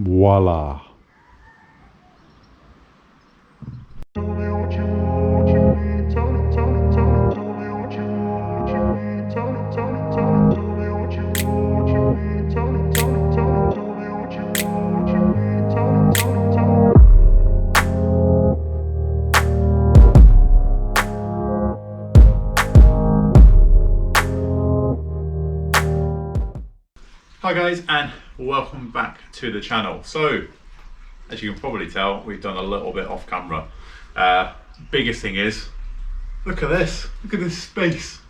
Voila. Hi guys, and welcome back to the channel. So as you can probably tell, we've done a little bit off camera. Biggest thing is, look at this space.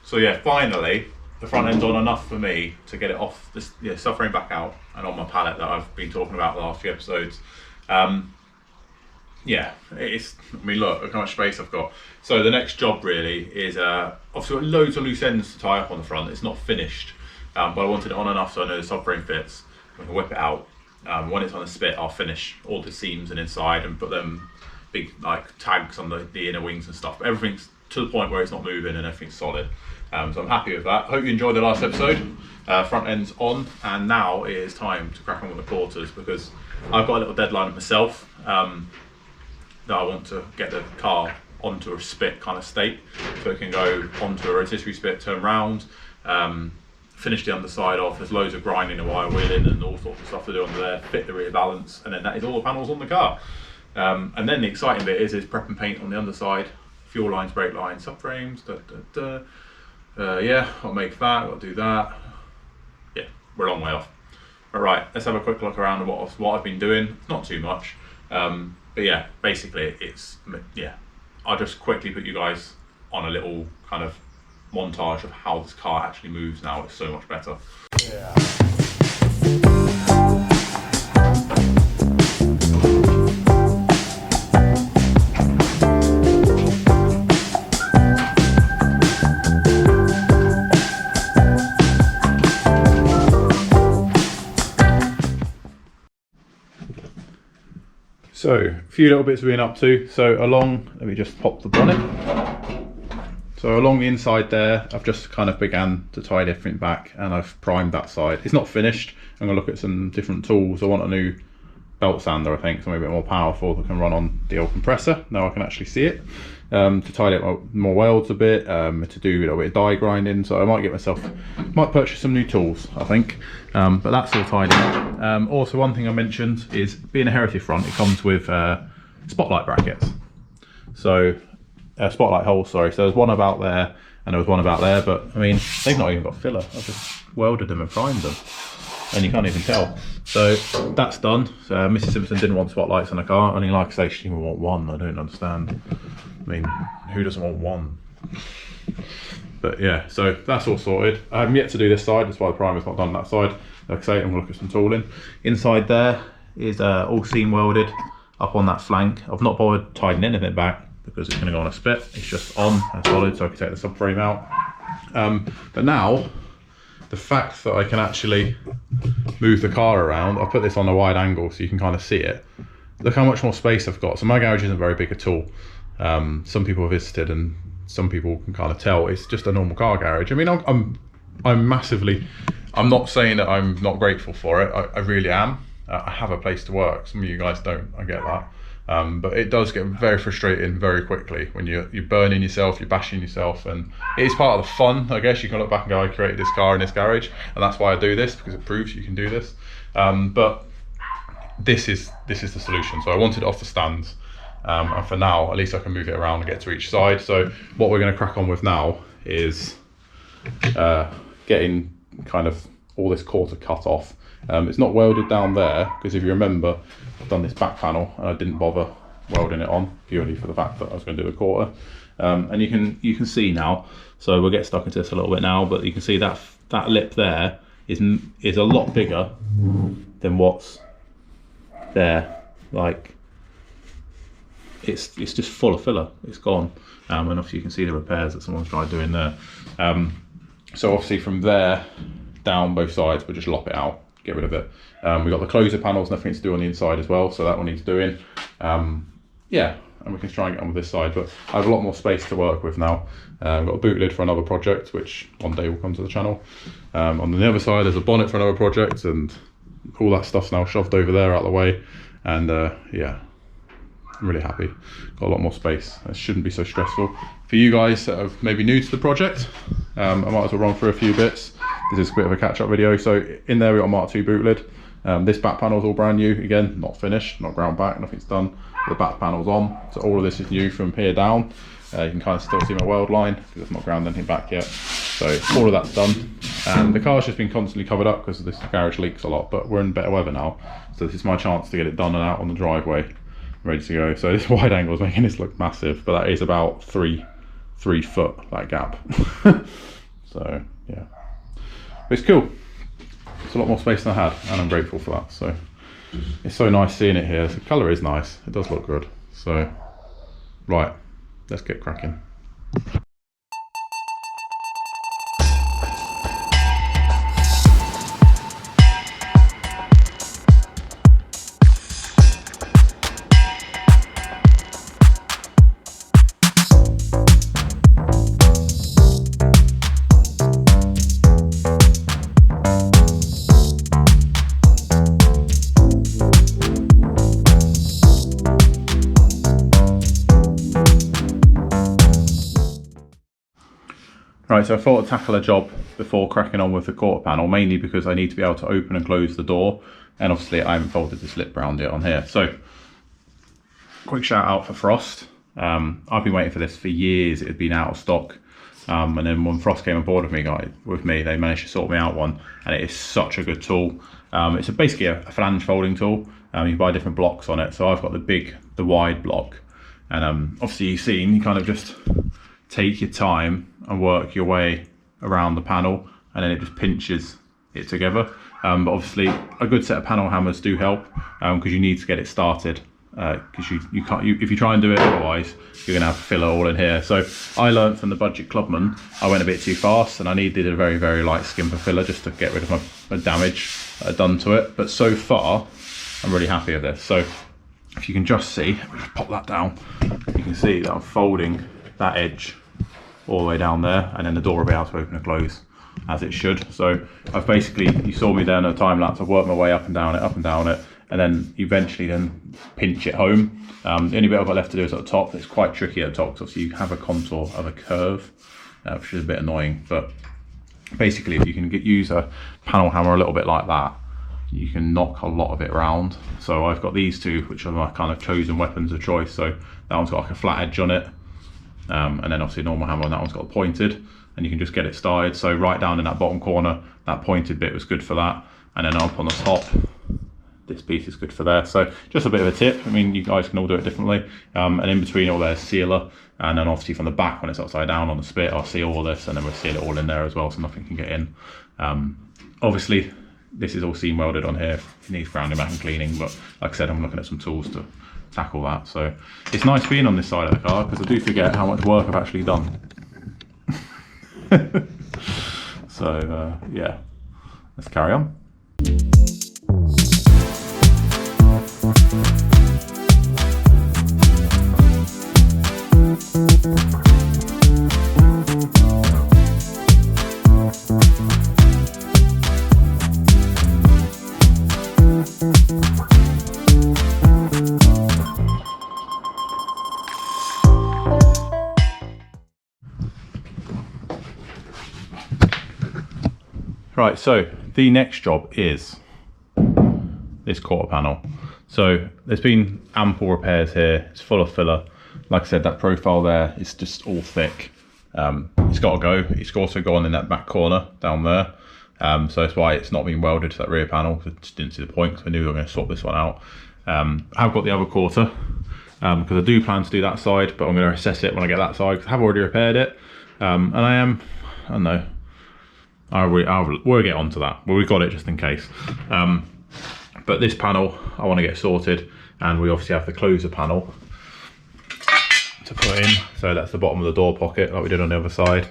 So yeah, finally the front end's on enough for me to get it off this suffering back out and on my pallet that I've been talking about the last few episodes. Yeah, it's, I mean, look how much space I've got. So the next job really is obviously got loads of loose ends to tie up on the front. It's not finished. But I wanted it on enough so I know the subframe fits. I can whip it out. When it's on a spit, I'll finish all the seams and inside and put them big like tags on the inner wings and stuff. But everything's to the point where it's not moving and everything's solid. So I'm happy with that. Hope you enjoyed the last episode. Front end's on, and now it is time to crack on with the quarters because I've got a little deadline of myself that I want to get the car onto a spit kind of state so it can go onto a rotisserie spit, turn round. Finish the underside off. There's loads of grinding and wire wheeling and all sorts of stuff to do under there, fit the rear balance, and then that is all the panels on the car. And then the exciting bit is prep and paint on the underside, fuel lines, brake lines, subframes, yeah, I'll make that, I'll do that. Yeah, we're a long way off. All right, let's have a quick look around at what I've been doing. It's not too much, but yeah, basically I'll just quickly put you guys on a little kind of montage of how this car actually moves now. It's so much better. Yeah. So a few little bits we've been up to. So let me just pop the bonnet. So along the inside there, I've just kind of began to tidy everything back and I've primed that side. It's not finished. I'm gonna look at some different tools. I want a new belt sander, I think, something a bit more powerful that can run on the old compressor. Now I can actually see it. To tidy up more welds a bit, to do a little bit of die grinding. So I might purchase some new tools, I think. But that's all tidy up. Also, one thing I mentioned is being a heritage front, it comes with spotlight brackets. So spotlight holes, sorry. So there's one about there and there was one about there, but I mean, they've not even got filler. I've just welded them and primed them and you can't even tell. So that's done. So Mrs. Simpson didn't want spotlights on the car. I mean, like I say, she didn't even want one. I don't understand. I mean, who doesn't want one? But yeah, so that's all sorted. I haven't yet to do this side, that's why the primer's not done that side. Like I say, I'm gonna look at some tooling. Inside there is all seam welded up on that flank. I've not bothered tidying anything back because it's going to go on a spit. It's just on and solid, so I can take the subframe out. But now, the fact that I can actually move the car around, I'll put this on a wide angle so you can kind of see it. Look how much more space I've got. So my garage isn't very big at all. Some people have visited and some people can kind of tell it's just a normal car garage. I mean, I'm massively, I'm not saying that I'm not grateful for it. I really am. I have a place to work. Some of you guys don't, I get that. But it does get very frustrating very quickly when you're burning yourself, you're bashing yourself, and it is part of the fun, I guess. You can look back and go, I created this car in this garage, and that's why I do this, because it proves you can do this. But this is the solution. So I wanted it off the stands, and for now, at least I can move it around and get to each side. So what we're going to crack on with now is getting kind of all this quarter cut off. It's not welded down there because if you remember, I've done this back panel and I didn't bother welding it on purely for the fact that I was going to do a quarter. And you can see now. So we'll get stuck into this a little bit now, but you can see that lip there is a lot bigger than what's there. Like it's just full of filler. It's gone, and obviously you can see the repairs that someone's tried doing there. So obviously from there down both sides, we'll just lop it out, get rid of it. We've got the closer panels, nothing to do on the inside as well, so that one needs doing. Yeah, and we can try and get on with this side, but I have a lot more space to work with now. I've got a boot lid for another project, which one day will come to the channel. On the other side, there's a bonnet for another project, and all that stuff's now shoved over there out of the way, and yeah, I'm really happy. Got a lot more space. It shouldn't be so stressful. For you guys that are maybe new to the project, I might as well run through a few bits. This is a bit of a catch-up video. So in there we got a Mark II boot lid. This back panel is all brand new. Again, not finished, not ground back, nothing's done. The back panel's on, so all of this is new from here down. You can kind of still see my weld line because I've not ground anything back yet. So all of that's done. And the car's just been constantly covered up because this garage leaks a lot, but we're in better weather now. So this is my chance to get it done and out on the driveway, ready to go. So this wide angle is making this look massive, but that is about three foot, that gap. So yeah, but it's cool. It's a lot more space than I had, and I'm grateful for that. So it's so nice seeing it here. The colour is nice, it does look good. So right, let's get cracking. Right, so I thought I'd tackle a job before cracking on with the quarter panel, mainly because I need to be able to open and close the door, and obviously I haven't folded the slip around it on here. So, quick shout out for Frost. I've been waiting for this for years. It had been out of stock, and then when Frost came aboard with me, they managed to sort me out one, and it is such a good tool. It's basically a flange folding tool. You can buy different blocks on it. So I've got the wide block, and obviously you've seen, you kind of just take your time and work your way around the panel, and then it just pinches it together. But obviously a good set of panel hammers do help, because you need to get it started, because you can't, if you try and do it otherwise, you're gonna have filler all in here. So I learned from the Budget Clubman, I went a bit too fast and I needed a very, very light skimper filler just to get rid of my damage done to it. But so far I'm really happy with this. So if you can just see, let me just pop that down, you can see that I'm folding that edge all the way down there, and then the door will be able to open and close as it should. So I've basically, you saw me there in a time lapse, I've worked my way up and down it, and then eventually then pinch it home. The only bit I've got left to do is at the top. It's quite tricky at the top, because you have a contour of a curve, which is a bit annoying. But basically, if you can use a panel hammer a little bit like that, you can knock a lot of it around. So I've got these two, which are my kind of chosen weapons of choice. So that one's got like a flat edge on it, and then obviously a normal hammer, and that one's got a pointed, and you can just get it started. So right down in that bottom corner, that pointed bit was good for that, and then up on the top, this piece is good for there. So just a bit of a tip. I mean, you guys can all do it differently. And in between all there's sealer, and then obviously from the back, when it's upside down on the spit, I'll seal all this, and then we'll seal it all in there as well, so nothing can get in. Obviously this is all seam welded on here, it needs grounding back and cleaning, but like I said, I'm looking at some tools to tackle that. So it's nice being on this side of the car, because I do forget how much work I've actually done. So yeah, let's carry on. Right, so the next job is this quarter panel. So there's been ample repairs here. It's full of filler. Like I said, that profile there is just all thick. It's got to go. It's also gone in that back corner down there. So that's why it's not been welded to that rear panel. I just didn't see the point, because I knew we were going to swap this one out. I've got the other quarter, because I do plan to do that side, but I'm going to assess it when I get that side, because I have already repaired it. And I don't know, we'll get onto that. Well, we've got it just in case. But this panel I want to get sorted, and we obviously have the closer panel to put in. So that's the bottom of the door pocket, like we did on the other side,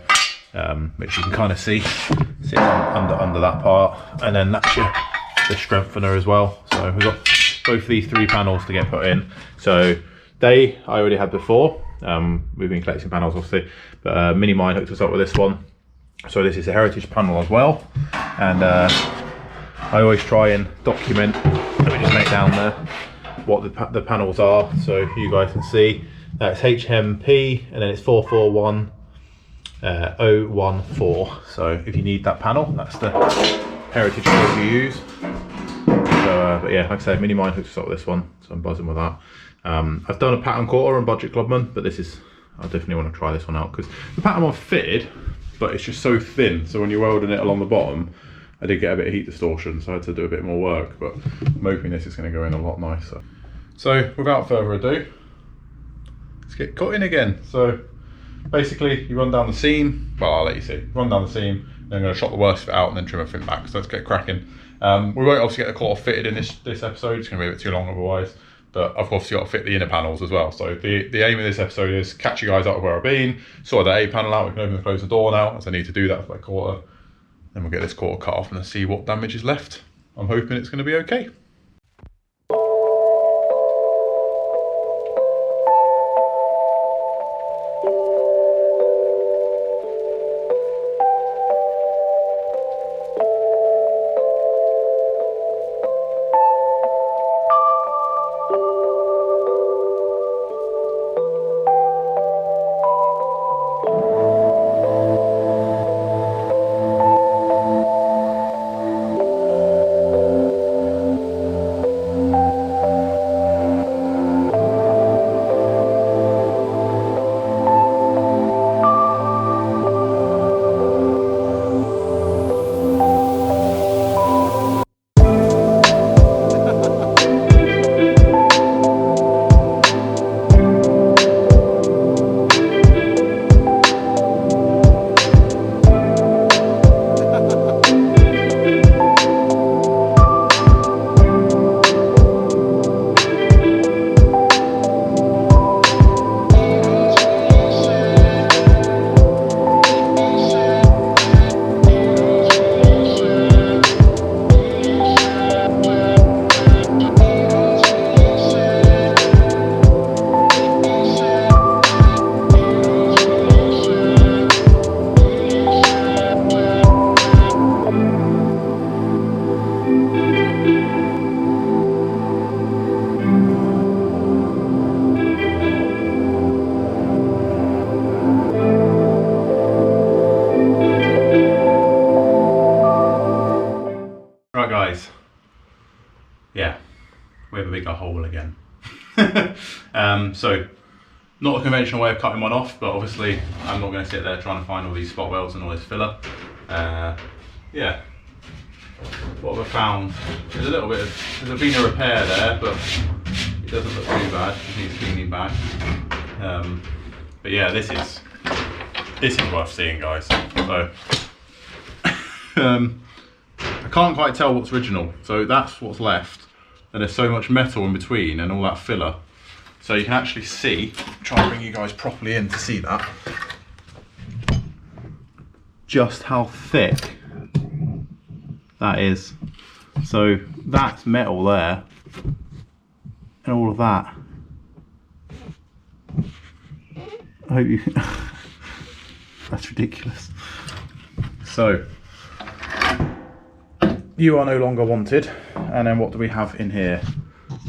which you can kind of see sits under that part, and then that's the strengthener as well. So we've got both these three panels to get put in. So I already had before. We've been collecting panels obviously, but Minimine hooked us up with this one. So this is a heritage panel as well, and I always try and document, let me just note down there what the panels are so you guys can see. It's HMP and then it's 441014. So if you need that panel, that's the heritage code you use. So, but yeah, like I said, Minimine hooks us up with this one, so I'm buzzing with that. I've done a pattern quarter on Budget Clubman, but this is, I definitely want to try this one out because the pattern one fitted, but it's just so thin. So when you're welding it along the bottom, I did get a bit of heat distortion, so I had to do a bit more work, but I'm hoping this is going to go in a lot nicer. So without further ado, let's get cutting again. So basically you run down the seam, well I'll let you see, run down the seam, then I'm going to chop the worst bit out and then trim everything back, so let's get cracking. We won't obviously get the quarter fitted in this episode, it's going to be a bit too long otherwise, but I've obviously got to fit the inner panels as well. So the aim of this episode is catch you guys out of where I've been, sort the A panel out, we can open and close the door now, as I need to do that for that quarter. Then we'll get this quarter cut off and see what damage is left. I'm hoping it's going to be okay. Right guys, yeah, we have a bigger hole again. So not a conventional way of cutting one off, but obviously I'm not going to sit there trying to find all these spot welds and all this filler. Yeah, what have I found? There's a little bit of, there's been a repair there, but it doesn't look too bad, it needs cleaning back. But yeah, this is worth seeing guys. So I can't quite tell what's original, so that's what's left, and there's so much metal in between and all that filler, so you can actually see, try and bring you guys properly in to see that, just how thick that is. So that's metal there and all of that. I hope you that's ridiculous. So you are no longer wanted. And then what do we have in here?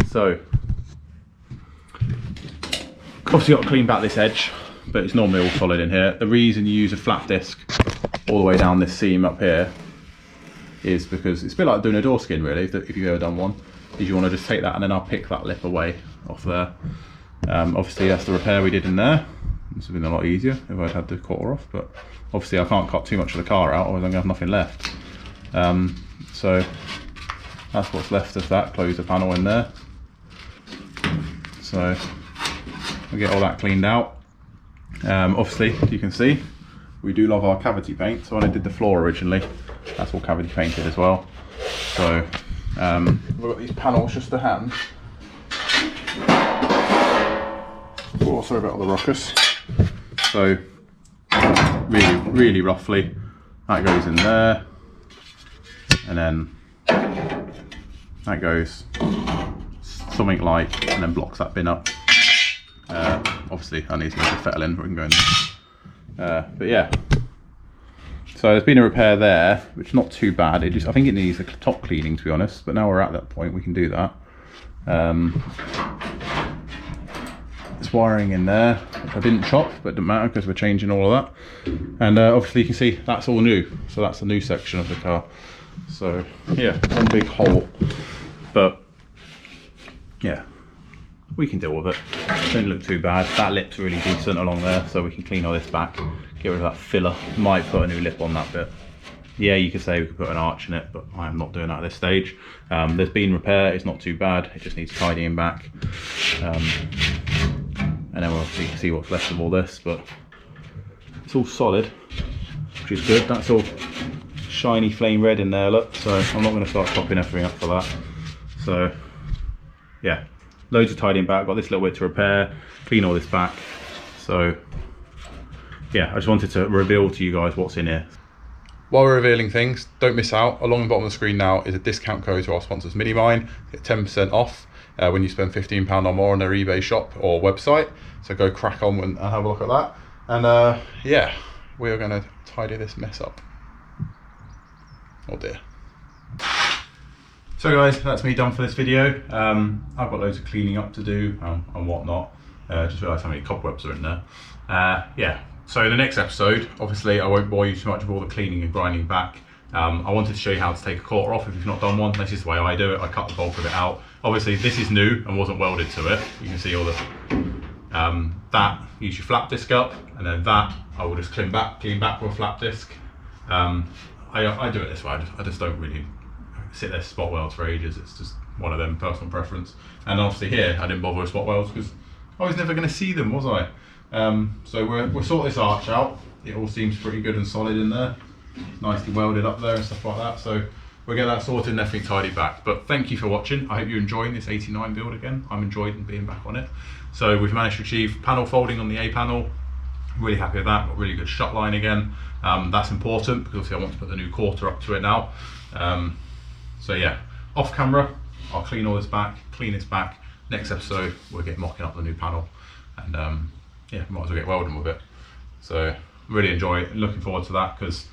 So obviously got to clean back this edge, but it's normally all solid in here. The reason you use a flat disc all the way down this seam up here is because it's a bit like doing a door skin really, if you've ever done one, is you want to just take that and then I'll pick that lip away off there. Obviously that's the repair we did in there. This would have been a lot easier if I'd had the quarter off, but obviously I can't cut too much of the car out, otherwise I'm going to have nothing left. So that's what's left of that, close the panel in there. So we'll get all that cleaned out. Obviously, you can see, we do love our cavity paint. So when I did the floor originally, that's all cavity painted as well. So we've got these panels just to hand. Oh, sorry about all the ruckus. So really roughly, that goes in there. And then that goes something like, and then blocks that bin up. Obviously I need to get the fettle in before we can go in there. But yeah, So there's been a repair there, which is not too bad. I think it needs a top cleaning, to be honest, but now we're at that point, we can do that. There's wiring in there, which I didn't chop, but it doesn't matter because we're changing all of that. And obviously you can see that's all new. So that's the new section of the car. So yeah, one big hole, but yeah, we can deal with it. Don't look too bad. That lip's really decent along there, so we can clean all this back, get rid of that filler. Might put a new lip on that bit. Yeah, you could say we could put an arch in it, but I'm not doing that at this stage. There's been repair, it's not too bad. It just needs tidying back. And then we'll obviously see what's left of all this, but it's all solid, which is good. That's all shiny flame red in there, look. So I'm not going to start topping everything up for that. So yeah, loads of tidying back. Got this little bit to repair, clean all this back. So yeah, I just wanted to reveal to you guys what's in here. While we're revealing things, don't miss out. Along the bottom of the screen now is a discount code to our sponsors Minimine. Get 10% off when you spend £15 or more on their eBay shop or website. So go crack on and have a look at that. And yeah, we are going to tidy this mess up. Oh dear. So guys, that's me done for this video. I've got loads of cleaning up to do and whatnot. Just realised how many cobwebs are in there. Yeah. So the next episode, obviously I won't bore you too much with all the cleaning and grinding back. I wanted to show you how to take a quarter off if you've not done one. This is the way I do it. I cut the bulk of it out. Obviously this is new and wasn't welded to it. You can see all the, that, use your flap disc up, and then that I will just clean back with a flap disc. I do it this way. I just don't really sit there spot welds for ages. It's just one of them, personal preference. And obviously here I didn't bother with spot welds because I was never going to see them, was I? So we'll sort this arch out. It all seems pretty good and solid in there. Nicely welded up there and stuff like that. So we'll get that sorted and everything tidied back. But thank you for watching. I hope you're enjoying this 89 build again. I'm enjoying being back on it. So we've managed to achieve panel folding on the A panel. Really happy with that. Got really good shut line again. That's important because obviously I want to put the new quarter up to it now. So yeah, off camera, I'll clean all this back, clean this back. Next episode, we'll get mocking up the new panel. And yeah, might as well get welding with it. So really enjoy it, looking forward to that, because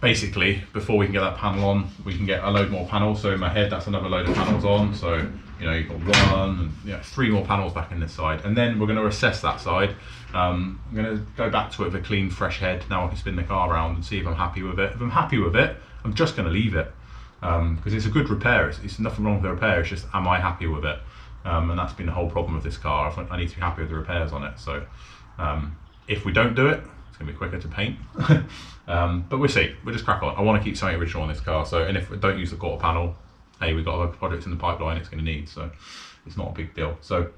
basically before we can get that panel on, we can get a load more panels. So in my head, that's another load of panels on. So you know, you've got one and 3 more panels back in this side, and then we're going to assess that side. I'm going to go back to it with a clean, fresh head. Now I can spin the car around and see if I'm happy with it. If I'm happy with it, I'm just going to leave it, because it's a good repair. It's nothing wrong with the repair. It's just, am I happy with it? And that's been the whole problem with this car. I need to be happy with the repairs on it. So if we don't do it, it's going to be quicker to paint. But we'll see. We'll just crack on. I want to keep something original on this car. So, and if we don't use the quarter panel, hey, we've got other projects in the pipeline it's going to need. So it's not a big deal. So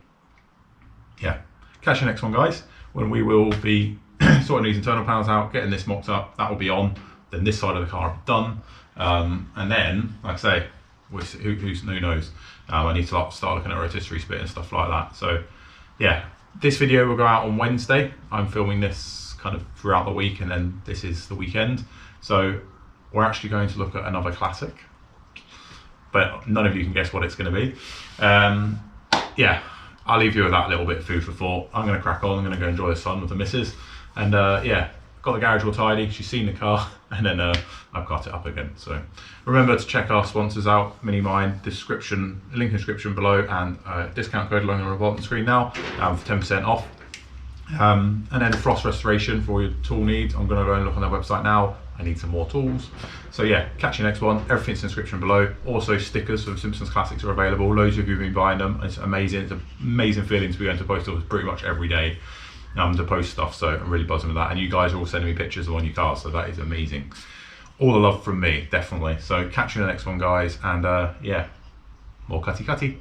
yeah, catch you next one, guys, when we will be sorting these internal panels out, getting this mocked up. That will be on. Then this side of the car will be done. And then, like I say, who knows? I need to start looking at rotisserie spit and stuff like that. So yeah, this video will go out on Wednesday. I'm filming this kind of throughout the week, and then this is the weekend. So we're actually going to look at another classic, but none of you can guess what it's going to be. Yeah, I'll leave you with that little bit of food for thought. I'm going to crack on. I'm going to go enjoy the sun with the missus. And yeah, got the garage all tidy. She's seen the car, and then I've got it up again. So remember to check our sponsors out, Minimine, description, link in description below, and discount code along the bottom of the screen now for 10% off. And then frost restoration for all your tool needs. I'm going to go and look on their website now. I need some more tools. So yeah, catch you next one. Everything's in the description below. Also stickers from Simpsons Classics are available. Loads of you have been buying them. It's amazing. It's an amazing feeling to be going to post office pretty much every day to post stuff. So I'm really buzzing with that. And you guys are all sending me pictures of on your cars. So that is amazing. All the love from me, definitely. So catch you in the next one, guys. And yeah, more cutty cutty.